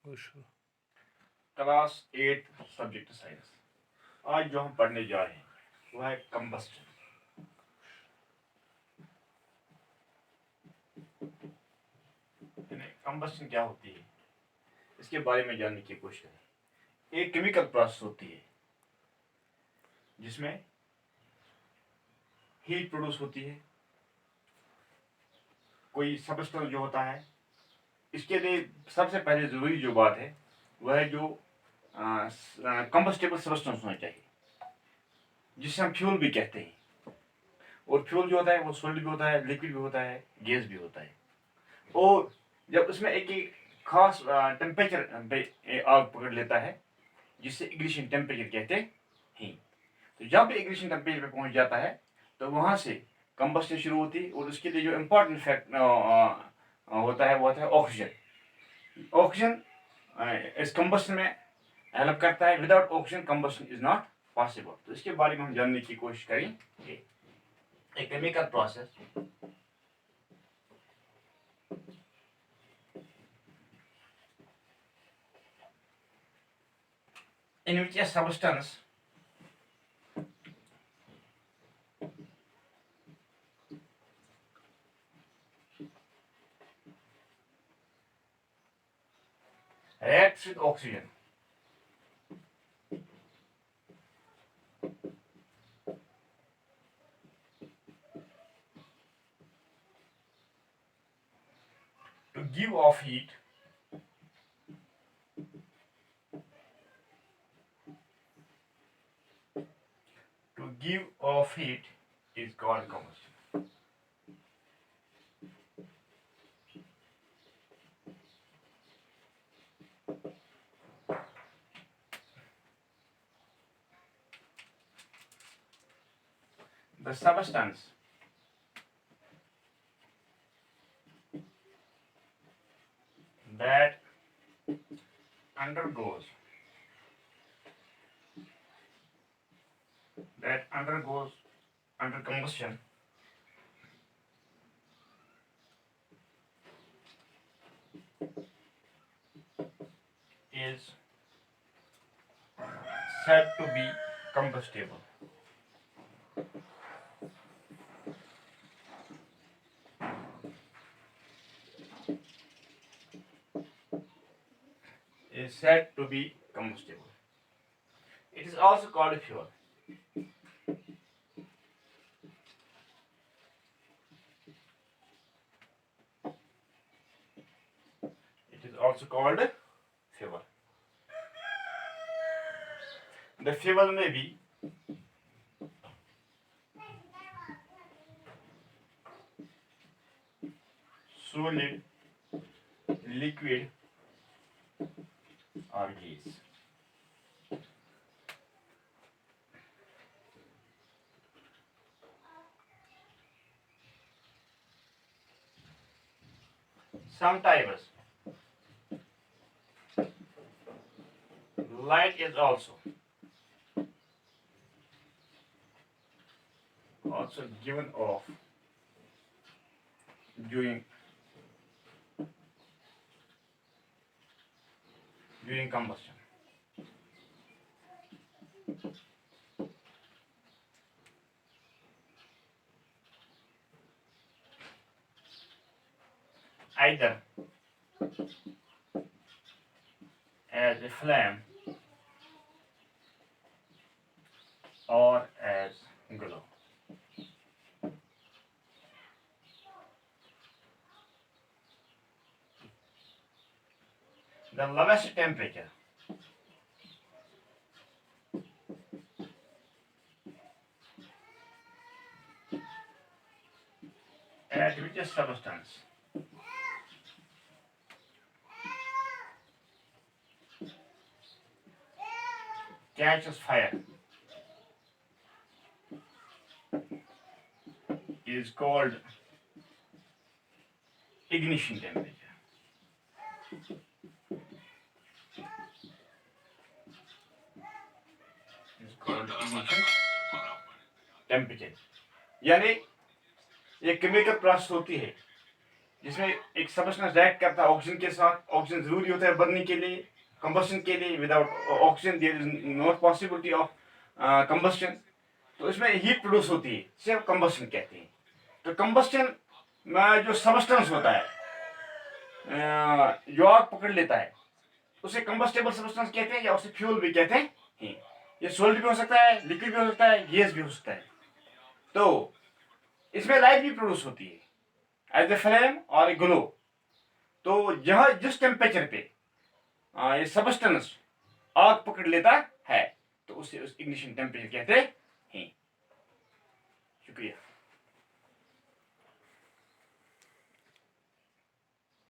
खुश हो। Class 8 subject science. आज जो हम पढ़ने जा रहे हैं वो है कंबस्टन। कंबस्टन क्या होती है इसके बारे में जानने की कोशिश करें। एक केमिकल प्रोसेस होती है जिसमें हीट प्रोड्यूस होती है। कोई सबस्टेंस जो होता है, इसके लिए सबसे पहले जरूरी जो बात है वह है जो कंबस्टेबल सबस्टेंस होना चाहिए, जिसे हम फ्यूल भी कहते हैं। और फ्यूल जो होता है वो सॉलिड भी होता है, लिक्विड भी होता है, गैस भी होता है। और जब उसमें एक खास टेम्परेचर पे आग पकड़ लेता है जिससे इग्निशन टेम्परेचर कहते हैं। तो जब इग्निशन टेम्परेचर पे पहुंच जाता है तो वहां से कंबस्टन शुरू होती है। और उसके लिए जो इम्पोर्टेंट फैक्ट होता है वो होता है ऑक्सीजन। ऑक्सीजन इस कंबस्टन में हेल्प करता है। Without oxygen combustion is not possible. तो इसके बारे में हम जानने की कोशिश करेंगे। A chemical process in which a substance reacts with oxygen to give off heat is called combustion. The substance that undergoes under combustion is said to be combustible. Is said to be combustible. It is also called fuel. It is also called fuel. The fuel may be solid, liquid, or gas. Sometimes light is also given off during combustion. Either as a flame or as glow. The lowest temperature at which a substance catches fire is called ignition temperature. Is called ignition temperature. यानी ये chemical process होती है जिसमें एक substance react करता है oxygen के साथ। ऑक्सीजन जरूरी होता है बनने के लिए, कंबस्शन के लिए। Without oxygen there is not possibility of combustion. तो इसमें हीट प्रोड्यूस होती है, इसे हम कंबस्शन कहते हैं। तो कंबस्शन में जो सबस्टेंस होता है जो आग पकड़ लेता है, उसे कंबस्टेबल सबस्टेंस कहते हैं, या उसे फ्यूल भी कहते हैं। ये सॉलिड भी हो सकता है, लिक्विड भी हो सकता है, गैस भी हो सकता है। तो इसमें लाइट भी प्रोड्यूस होती है एज ए फ्लेम और ए ग्लो। तो यह जिस टेम्परेचर पे ये सबस्टेंस आग पकड़ लेता है, तो उसे उस इग्निशन टेम्परेचर कहते हैं। शुक्रिया।